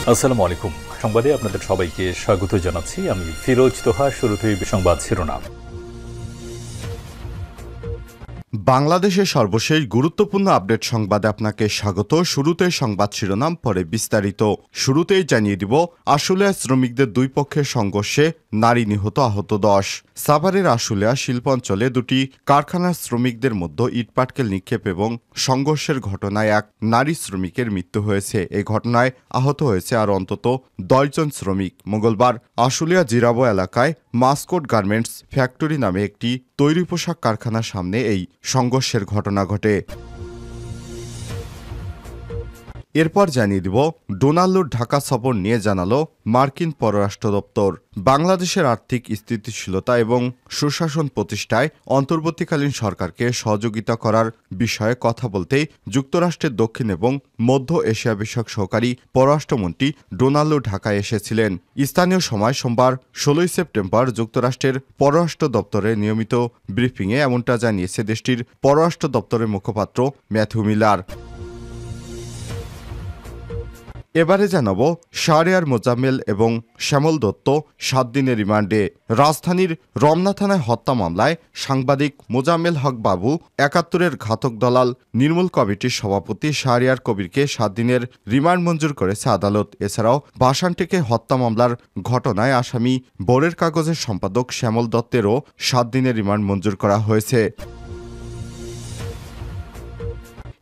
আসসালামু আলাইকুম। সংবাদে আপনাদের সবাইকে স্বাগত জানাচ্ছি। আমি ফিরোজ তোহা। শুরুতেই সংবাদ শিরোনাম। বাংলাদেশের সর্বশেষ গুরুত্বপূর্ণ আপডেট সংবাদে আপনাকে স্বাগত। শুরুতে সংবাদ শিরোনাম, পরে বিস্তারিত। শুরুতেই জানিয়ে দিব, আশুলিয়া শ্রমিকদের দুই পক্ষের সংঘর্ষে নারী নিহত, আহত 10। সাভারের আশুলিয়া শিল্পাঞ্চলে দুটি কারখানার শ্রমিকদের মধ্যে ইটপাটকেল নিক্ষেপ এবং সংঘর্ষের ঘটনায় এক নারী শ্রমিকের মৃত্যু হয়েছে। এই ঘটনায় আহত হয়েছে আর অন্তত 10 জন শ্রমিক। মঙ্গলবার আশুলিয়া জিরাবো এলাকায় মাসকোট গার্মেন্টস ফ্যাক্টরি নামে একটি তৈরি পোশাক কারখানার সামনে এই সংঘর্ষের ঘটনা ঘটে। এরপর জানিয়ে দিব, ডোনাল্ডোর ঢাকা সফর নিয়ে জানালো মার্কিন পররাষ্ট্র দপ্তর। বাংলাদেশের আর্থিক স্থিতিশীলতা এবং সুশাসন প্রতিষ্ঠায় অন্তর্বর্তীকালীন সরকারকে সহযোগিতা করার বিষয়ে কথা বলতেই যুক্তরাষ্ট্রের দক্ষিণ এবং মধ্য এশিয়া বিষয়ক সহকারী পররাষ্ট্রমন্ত্রী ডোনাল্ডো ঢাকায় এসেছিলেন। স্থানীয় সময় সোমবার 16 সেপ্টেম্বর যুক্তরাষ্ট্রের পররাষ্ট্র দপ্তরের নিয়মিত ব্রিফিংয়ে এমনটা জানিয়েছে দেশটির পররাষ্ট্র দপ্তরের মুখপাত্র ম্যাথিউ মিলার। এবারে জানাবো, শাহরিয়ার মোজাম্মেল এবং শ্যামল দত্ত 7 দিনের রিমান্ডে। রাজধানীর রমনা থানায় হত্যা মামলায় সাংবাদিক মোজাম্মেল হক বাবু 71-এর ঘাতক দালাল নির্মূল কমিটির সভাপতি শাহরিয়ার কবিরকে 7 দিনের রিমান্ড মঞ্জুর করেছে আদালত। এছাড়াও ভাসানটেকে হত্যা মামলার ঘটনায় আসামি বোর্ডের কাগজের সম্পাদক শ্যামল দত্তেরও 7 দিনের রিমান্ড মঞ্জুর করা হয়েছে।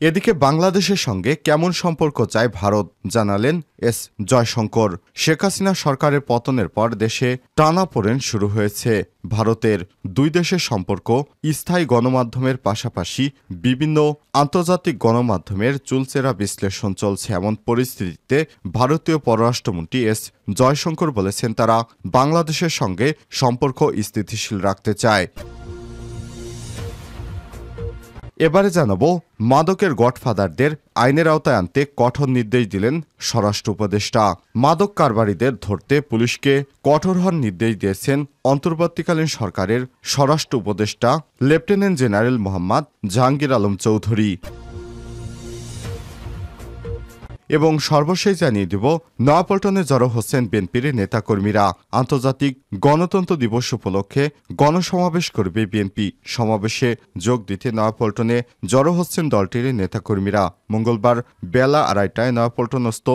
এদিকে বাংলাদেশের সঙ্গে কেমন সম্পর্ক চায় ভারত জানালেন এস জয়শঙ্কর। শেখ হাসিনা সরকারের পতনের পর দেশে টানাপোড়েন শুরু হয়েছে। ভারতের দুই দেশের সম্পর্ক স্থায়ী গণমাধ্যমের পাশাপাশি বিভিন্ন আন্তর্জাতিক গণমাধ্যমের চুলচেরা বিশ্লেষণ চলছে। এমন পরিস্থিতিতে ভারতীয় পররাষ্ট্রমন্ত্রী এস জয়শঙ্কর বলেছেন, তারা বাংলাদেশের সঙ্গে সম্পর্ক স্থিতিশীল রাখতে চায়। এবারে জানাবো, মাদকের গডফাদারদের আইনের আওতায় আনতে কঠোর নির্দেশ দিলেন স্বরাষ্ট্র উপদেষ্টা। মাদক কারবারিদের ধরতে পুলিশকে কঠোর হওয়ার নির্দেশ দিয়েছেন অন্তর্বর্তীকালীন সরকারের স্বরাষ্ট্র উপদেষ্টা লেফটেন্যান্ট জেনারেল মোহাম্মদ জাহাঙ্গীর আলম চৌধুরী। এবং সর্বশেষ জানিয়ে দিব, নয়াপল্টনে জড়ো হচ্ছেন বিএনপির নেতাকর্মীরা। আন্তর্জাতিক গণতন্ত্র দিবস উপলক্ষে গণসমাবেশ করবে বিএনপি। সমাবেশে যোগ দিতে নয়াপল্টনে জড়ো হচ্ছেন দলটির নেতাকর্মীরা। মঙ্গলবার বেলা 2:30টায় নয়াপল্টনস্থ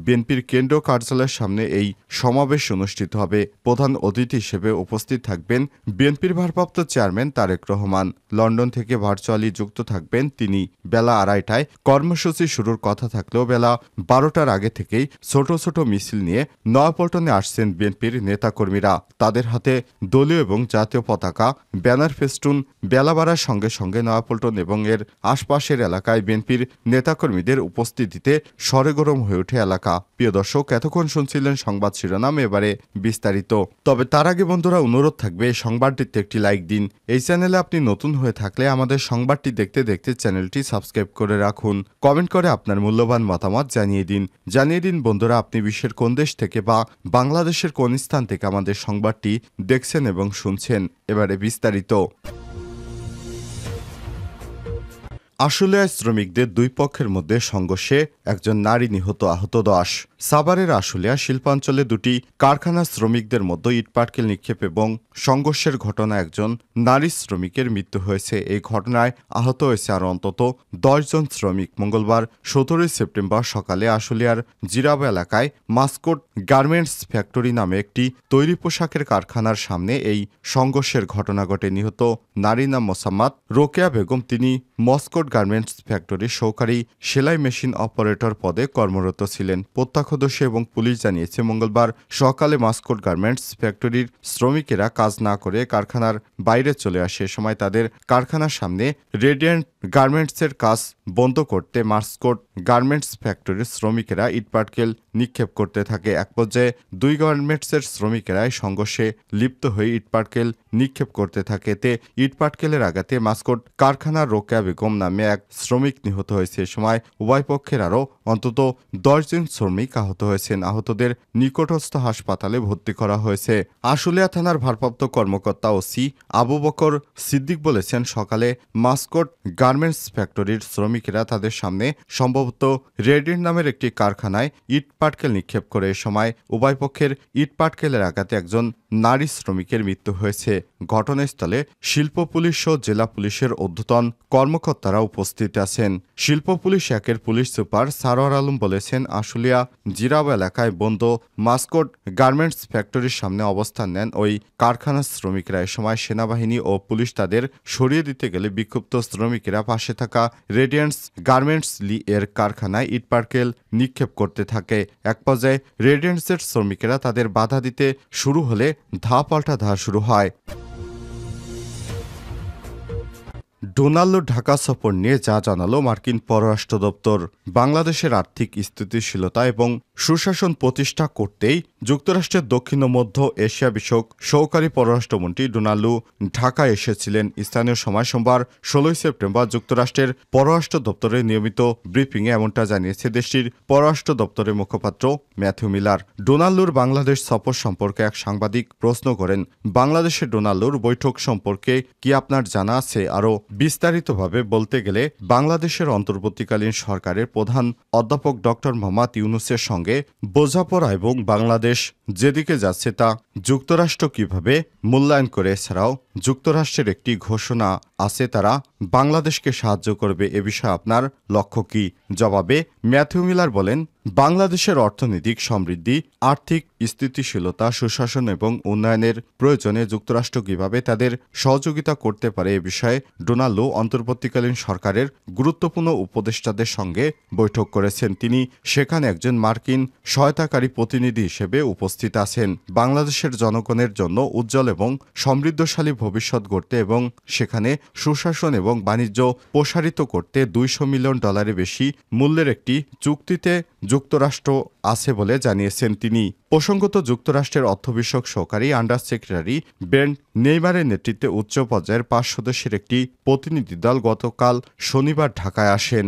বিএনপির কেন্দ্রীয় কার্যালয়ের সামনে এই সমাবেশ অনুষ্ঠিত হবে। প্রধান অতিথি হিসেবে উপস্থিত থাকবেন বিএনপির ভারপ্রাপ্ত চেয়ারম্যান তারেক রহমান। লন্ডন থেকে ভার্চুয়ালি যুক্ত থাকবেন তিনি। বেলা 2:30টায় কর্মসূচি শুরুর কথা থাকলেও বেলা 12টার আগে থেকেই ছোট ছোট মিছিল নিয়ে নয়াপল্টনে আসছেন বিএনপির নেতাকর্মীরা। তাদের হাতে দলীয় এবং জাতীয় পতাকা, ব্যানার, ফেস্টুন। বেলা বাড়ার সঙ্গে সঙ্গে নয়াপল্টন এবং এর আশপাশের এলাকায় বিএনপির নেতাকর্মীদের উপস্থিতিতে সরেগরম হয়ে ওঠে এলাকা। প্রিয় দর্শক, এতক্ষণ শুনছিলেন সংবাদ শিরোনাম, এবারে বিস্তারিত। তবে তার আগে বন্ধুরা, অনুরোধ থাকবে এই সংবাদটিতে একটি লাইক দিন। এই চ্যানেলে আপনি নতুন হয়ে থাকলে আমাদের সংবাদটি দেখতে দেখতে চ্যানেলটি সাবস্ক্রাইব করে রাখুন। কমেন্ট করে আপনার মূল্যবান মতামত জানিয়ে দিন বন্ধুরা, আপনি বিশ্বের কোন দেশ থেকে বা বাংলাদেশের কোন স্থান থেকে আমাদের সংবাদটি দেখছেন এবং শুনছেন। এবারে বিস্তারিত। আশুলিয়ায় শ্রমিকদের দুই পক্ষের মধ্যে সংঘর্ষে একজন নারী নিহত, আহত 10। সাভারের আশুলিয়া শিল্পাঞ্চলে দুটি কারখানার শ্রমিকদের মধ্যে ইটপাটকেল নিক্ষেপ এবং সংঘর্ষের ঘটনায় একজন নারী শ্রমিকের মৃত্যু হয়েছে। এই ঘটনায় আহত হয়েছে আর অন্তত 10 জন শ্রমিক। মঙ্গলবার 17 সেপ্টেম্বর সকালে আশুলিয়ার জিরাবো এলাকায় মাসকোট গার্মেন্টস ফ্যাক্টরি নামে একটি তৈরি পোশাকের কারখানার সামনে এই সংঘর্ষের ঘটনা ঘটে। নিহত নারীর নাম মোসাম্মদ রোকেয়া বেগম। তিনি মস্কোট গার্মেন্টস ফ্যাক্টরির সহকারী সেলাই মেশিন অপারেটর পদে কর্মরত ছিলেন। প্রত্যক্ষদর্শী এবং পুলিশ জানিয়েছে, মঙ্গলবার সকালে মাসকোট গার্মেন্টস ফ্যাক্টরির শ্রমিকেরা কাজ না করে কারখানার বাইরে চলে আসে। এ সময় তাদের কারখানার সামনে রেডিয়েন্ট গার্মেন্টসের কাজ বন্ধ করতে মাসকোট গার্মেন্টস ফ্যাক্টরির শ্রমিকেরা ইটপাটকেল নিক্ষেপ করতে থাকে। এক পর্যায়ে দুই গার্মেন্টসের শ্রমিকেরা সংঘর্ষে লিপ্ত হয়ে ইটপাটকেল নিক্ষেপ করতে থাকে। এতে ইটপাটকেলের আঘাতে মাসকোট কারখানার রোকেয়া বেগম নামে এক শ্রমিক নিহত হয়েছে। এ সময় উভয় পক্ষের আরও অন্তত 10 জন শ্রমিক আহত হয়েছেন। আহতদের নিকটস্থ হাসপাতালে ভর্তি করা হয়েছে। আশুলিয়া থানার ভারপ্রাপ্ত কর্মকর্তা ওসি আবু বকর সিদ্দিক বলেছেন, সকালে মাসকোট গার্মেন্টস ফ্যাক্টরির শ্রমিকেরা তাদের সামনে সম্ভবত সম্ভবত রেডিয়েন্ট নামের একটি কারখানায় ইট পাটকেল নিক্ষেপ করে। এ সময় উভয় পক্ষের ইট পাটকেলের আঘাতে একজন নারী শ্রমিকের মৃত্যু হয়েছে। ঘটনাস্থলে শিল্প পুলিশ ও জেলা পুলিশের ঊর্ধ্বতন কর্মকর্তারা উপস্থিত আছেন। শিল্প পুলিশ একের পুলিশ সুপার সারোয়ার আলম বলেছেন, আশুলিয়া জিরাব এলাকায় বন্ধ মাস্কট গার্মেন্টস ফ্যাক্টরির সামনে অবস্থান নেন ওই কারখানার শ্রমিকরা। এ সময় সেনাবাহিনী ও পুলিশ তাদের সরিয়ে দিতে গেলে বিক্ষুব্ধ শ্রমিকেরা পাশে থাকা রেডিয়েন্টস গার্মেন্টস লি এর কারখানায় ইটপাটকেল নিক্ষেপ করতে থাকে। এক পর্যায়ে রেডিয়েন্টসের শ্রমিকেরা তাদের বাধা দিতে শুরু হলে ধা পাল্টা ধা শুরু হয়। ডোনাল্ড ঢাকা সফর নিয়ে যা জানালো মার্কিন পররাষ্ট্র দপ্তর। বাংলাদেশের আর্থিক স্থিতিশীলতা এবং সুশাসন প্রতিষ্ঠা করতেই যুক্তরাষ্ট্রের দক্ষিণ ও মধ্য এশিয়া বিষয়ক সহকারী পররাষ্ট্রমন্ত্রী ডোনাল্ড ঢাকায় এসেছিলেন। স্থানীয় সময় সোমবার 16 সেপ্টেম্বর যুক্তরাষ্ট্রের পররাষ্ট্র দপ্তরের নিয়মিত ব্রিফিংয়ে এমনটা জানিয়েছে দেশটির পররাষ্ট্র দপ্তরের মুখপাত্র ম্যাথিউ মিলার। ডোনাল্ডুর বাংলাদেশ সফর সম্পর্কে এক সাংবাদিক প্রশ্ন করেন, বাংলাদেশের ডোনাল্ডুর বৈঠক সম্পর্কে কি আপনার জানা আছে? আরও বিস্তারিতভাবে বলতে গেলে বাংলাদেশের অন্তর্বর্তীকালীন সরকারের প্রধান অধ্যাপক ডক্টর মোহাম্মদ ইউনূসের সঙ্গে বোঝাপড়া এবং বাংলাদেশ যেদিকে যাচ্ছে তা যুক্তরাষ্ট্র কিভাবে মূল্যায়ন করে, এছাড়াও যুক্তরাষ্ট্রের একটি ঘোষণা আছে তারা বাংলাদেশকে সাহায্য করবে, এ বিষয়ে আপনার লক্ষ্য কি? জবাবে ম্যাথিউ মিলার বলেন, বাংলাদেশের অর্থনৈতিক সমৃদ্ধি, আর্থিক স্থিতিশীলতা, সুশাসন এবং উন্নয়নের প্রয়োজনে যুক্তরাষ্ট্র কিভাবে তাদের সহযোগিতা করতে পারে এ বিষয়ে ডোনাল্ড অন্তর্বর্তীকালীন সরকারের গুরুত্বপূর্ণ উপদেষ্টাদের সঙ্গে বৈঠক করেছেন। তিনি সেখানে একজন মার্কিন সহায়তাকারী প্রতিনিধি হিসেবে উপস্থিত আছেন। বাংলাদেশের জনগণের জন্য উজ্জ্বল এবং সমৃদ্ধশালী ভবিষ্যৎ গড়তে এবং সেখানে সুশাসন এবং বাণিজ্য প্রসারিত করতে $200 মিলিয়ন বেশি মূল্যের একটি চুক্তিতে যুক্তরাষ্ট্র আছে বলে জানিয়েছেন তিনি। প্রসঙ্গত, যুক্তরাষ্ট্রের অর্থ বিষয়ক সহকারী আন্ডার সেক্রেটারি ব্রেন্ট নেইমারের নেতৃত্বে উচ্চ পর্যায়ের 5 সদস্যের একটি প্রতিনিধি দল গতকাল শনিবার ঢাকায় আসেন।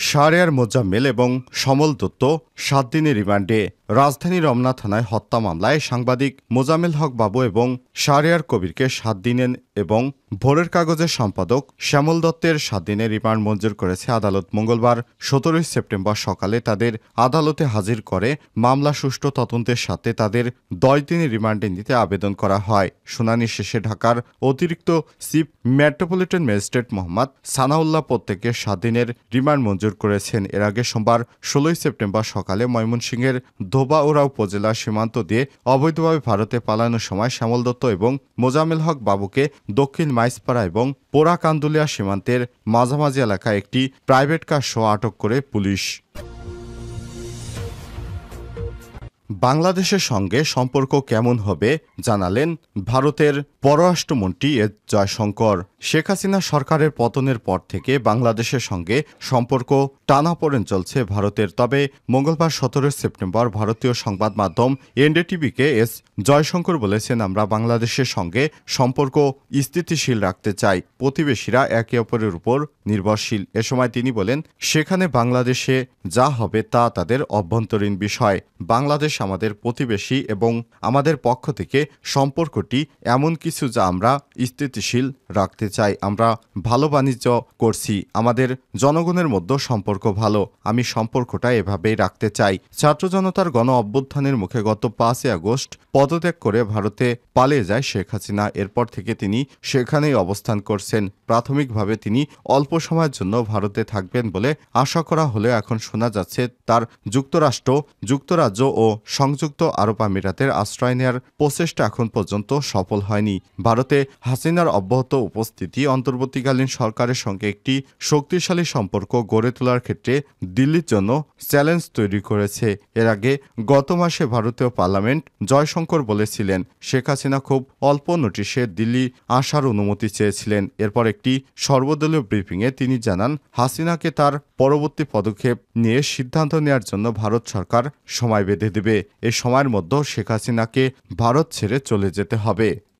শাহরিয়ার মোজাম্মেল এবং সমল দত্ত 7 দিনের রিমান্ডে। রাজধানী রমনা থানায় হত্যা মামলায় সাংবাদিক মোজাম্মেল হক বাবু এবং শাহরিয়ার কবিরকে 7 দিনের এবং ভোরের কাগজের সম্পাদক শ্যামল দত্তের 7 দিনের রিমান্ড মঞ্জুর করেছে আদালত। মঙ্গলবার 17 সেপ্টেম্বর সকালে তাদের আদালতে হাজির করে মামলা সুষ্ঠু তদন্তের সাথে তাদের 10 দিনের রিমান্ডে নিতে আবেদন করা হয়। শুনানি শেষে ঢাকার অতিরিক্ত chief metropolitan magistrate Mohammad Sanaullah প্রত্যেককে 7 দিনের রিমান্ড মঞ্জুর করেছেন। এর আগে সোমবার 16 সেপ্টেম্বর সকালে ময়মনসিংহের ধোবাউড়া উপজেলা সীমান্ত দিয়ে অবৈধভাবে ভারতে পালানোর সময় শ্যামল দত্ত এবং মোজাম্মেল হক বাবুকে দক্ষিণ মাইজপাড়া এবং পোড়াকান্দুলিয়া সীমান্তের মাঝামাঝি এলাকায় একটি প্রাইভেট কার সহ আটক করে পুলিশ। বাংলাদেশের সঙ্গে সম্পর্ক কেমন হবে জানালেন ভারতের পররাষ্ট্রমন্ত্রী এস জয়শঙ্কর। শেখ হাসিনা সরকারের পতনের পর থেকে বাংলাদেশের সঙ্গে সম্পর্ক টানাপোড়েন চলছে ভারতের। তবে মঙ্গলবার 17 সেপ্টেম্বর ভারতীয় সংবাদ মাধ্যম এনডিটিভিকে এস জয়শঙ্কর বলেছেন, আমরা বাংলাদেশের সঙ্গে সম্পর্ক স্থিতিশীল রাখতে চাই। প্রতিবেশীরা একে অপরের উপর নির্ভরশীল। এ সময় তিনি বলেন, সেখানে বাংলাদেশে যা হবে তা তাদের অভ্যন্তরীণ বিষয়। বাংলাদেশ আমাদের প্রতিবেশী এবং আমাদের পক্ষ থেকে সম্পর্কটি এমন কিছু যা আমরা স্থিতিশীল রাখতে চাই। আমরা ভালো বাণিজ্য করছি, আমাদের জনগণের মধ্যে সম্পর্ক ভালো। আমি সম্পর্কটা এভাবেই রাখতে চাই। ছাত্র জনতার গণ অভ্যুত্থানের মুখে গত 5 আগস্ট পদত্যাগ করে ভারতে পালিয়ে যায় শেখ হাসিনা। এরপর থেকে তিনি সেখানেই অবস্থান করছেন। প্রাথমিকভাবে তিনি অল্প সময়ের জন্য ভারতে থাকবেন বলে আশা করা হলেও এখন শোনা যাচ্ছে তার যুক্তরাষ্ট্র, যুক্তরাজ্য ও সংযুক্ত আরব আমিরাতের আশ্রয় নেওয়ার প্রচেষ্টা এখন পর্যন্ত সফল হয়নি। ভারতে হাসিনার অব্যাহত উপস্থিতি অন্তর্বর্তীকালীন সরকারের সঙ্গে একটি শক্তিশালী সম্পর্ক গড়ে তোলার ক্ষেত্রে দিল্লির জন্য চ্যালেঞ্জ তৈরি করেছে। এর আগে গত মাসে ভারতীয় পার্লামেন্ট জয়শঙ্কর বলেছিলেন, শেখ হাসিনা খুব অল্প নোটিশে দিল্লি আসার অনুমতি চেয়েছিলেন। এরপর একটি সর্বদলীয় ব্রিফিংয়ে তিনি জানান, হাসিনাকে তার পরবর্তী পদক্ষেপ নিয়ে সিদ্ধান্ত নেওয়ার জন্য ভারত সরকার সময় বেঁধে দেবে। এই সময়ের মধ্যে শেখ হাসিনাকে ভারত ছেড়ে চলে যেতে হবে।